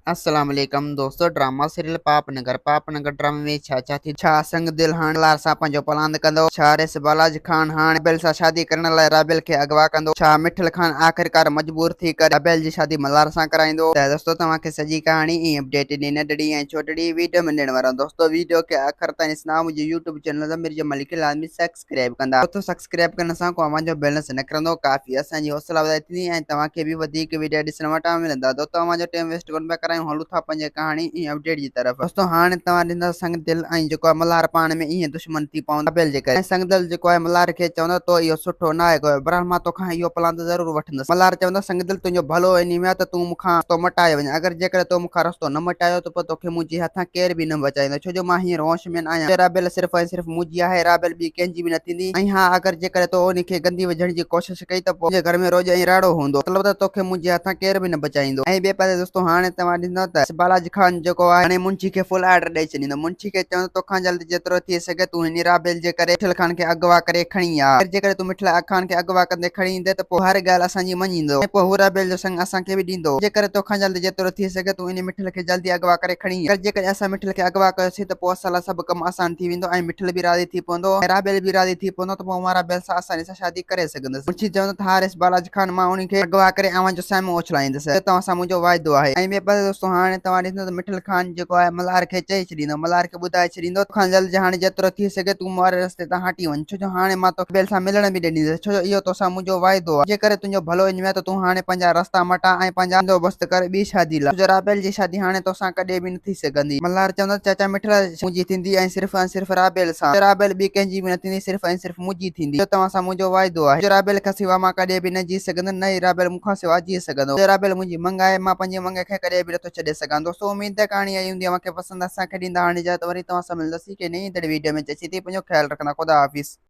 अस्सलाम वालेकुम दोस्तों। ड्रामा सीरियल पापनगर ड्रामा में छा थी छा संग दिल हाण लार सां पंहिंजो पलांद कंदो। छा रेस बालाजी खान हाणे राबेल सां शादी करण लाइ राबेल खे अगवा कंदो। छा मिठल खान आख़िरकार मजबूर थी करे राबेल जी शादी मल्हार सां कराईंदो। त दोस्तों तव्हांखे सॼी कहाणी ऐं अपडेट ॾिनी नंढड़ी ऐं छोटड़ी वीडियो में ॾियण वारा दोस्तों। वीडियो खे आख़िर ताईं ॾिसंदा। मुंहिंजे यूट्यूब चैनल ज़मीर जमाल खे लाज़मी सब्सक्राइब कंदा। दोस्तों सब्सक्राइब करण सां को अवांजो बैलेंस न करंदो, काफ़ी असांजी हौसला वधाई थींदी ऐं तव्हांखे बि वधीक वीडियो ॾिसण वटां मिलंदा। दोस्तों तव्हांजो टाइम वेस्ट कोन पिया करायूं, हलूं था पंहिंजे कहानी ऐं अपडेट जी तरफ। दोस्तों हाणे तव्हां ॾिंदा संग दिल ऐं जेको आहे मल्हार पाण में ईअं दुश्मन थी पवंदा राबेल जे करे। ऐं संग दिल जेको आहे मल्हार खे चवंदो तो इहो सुठो न आहे, बहरहाल मां तोखां इहो प्लान त ज़रूरु वठंदुसि। मल्हार चवंदो संग दिल तुंहिंजो भलो इन में आहे त तूं मूंखां रस्तो मटाए वञ। अगरि जेकर तो मूंखां रस्तो न मटायो त पोइ तोखे मुंहिंजे हथां केर बि न बचाईंदो, छो जो मां हींअर होश में न आहियां। राबेल सिर्फ़ु ऐं सिर्फ़ु मुंहिंजी आहे, राबेल ॿी कंहिंजी बि न थींदी। ऐं हा अगरि जेकर तो उन खे गंदी विझण जी कोशिशि कई त पोइ घर में रोज़ ऐं राड़ो हूंदो, मतिलबु त तोखे मुंहिंजे हथां केर बि न बचाईंदो। ऐं ॿिए पासे दोस्तों हाणे तव्हां ॾिसंदव त बालाजी खान जेको आहे हाणे मुंशी खे फुल ऑर्डर ॾेई छॾींदो। मुंशी खे चवंदो तोखां जल्दी जेतिरो थी सघे तूं हिन राबेल जे करे मिठल खान खे अगवा करे खणी आ। जेकर तूं मिठल खान खे अगवा कंदे खणी ईंदे त पोइ हर ॻाल्हि असांजी मञींदो ऐं पोइ हू राबेल जो संग असांखे बि ॾींदो। जेकर तोखां जल्दी जेतिरो थी सघे तूं इन मिठल खे जल्दी अगवा करे खणी आ। जेकर असां मिठल खे अगवा कयोसीं त पोइ असां लाइ सभु कमु आसान थी वेंदो ऐं मिठल बि राज़ी थी पवंदो ऐं राबेल बि राज़ी थी पवंदो त पोइ मां राबेल सां आसानी सां शादी करे सघंदुसि। मुंशी चवंदो त हारिस बालाजी खान मां उन खे अगवा करे अव्हां जो साम्हूं उछलाईंदुसि, तव्हां सां मुंहिंजो वाइदो आहे। ऐं ॿिए पासे दोस्तों हाणे तव्हां ॾिसंदो त मिठल खान जेको आहे मल्हार खे चई छॾींदो, मल्हार खे ॿुधाए छॾींदो तोखां जल्दी हाणे जेतिरो थी सघे तूं वारे रस्ते तां हटी वञ, छो जो हाणे मां तोखे राबेल सां मिलण बि न ॾींदुसि, छो जो इहो तोसां मुंहिंजो वाइदो आहे। जेकर तुंहिंजो भलो इन में आहे त तूं हाणे पंहिंजा रस्ता मटा ऐं पंहिंजा बंदोबस्त कर ॿी शादी लाइ, छो जो राबेल जी शादी हाणे तोसां कॾहिं बि न थी सघंदी। मल्हार चवंदो चाचा मिठल मुंहिंजी थींदी ऐं सिर्फ़ु राबेल सां, राबेल ॿी कंहिंजी बि न थींदी, सिर्फ़ु ऐं सिर्फ़ु मुंहिंजी थींदी। तव्हां सां मुंहिंजो वाइदो आहे, राबेल खां सिवा मां कॾहिं बि न जी सघंदुसि, न ई राबेल मूंखां सिवा जी सघंदो। राबेल मुंहिंजी मंग आहे, मां पंहिंजे मंग खे कॾहिं बि नथो छॾे सघां। दोस्तों उम्मीद आहे कहाणी आई हूंदी, मूंखे पसंदि असांखे ॾींदा। हाणे जा त वरी तव्हां सां मिलंदासीं कि नई वीडियो में। चई थी पंहिंजो ख्यालु रखंदा। ख़ुदा हाफ़िज़।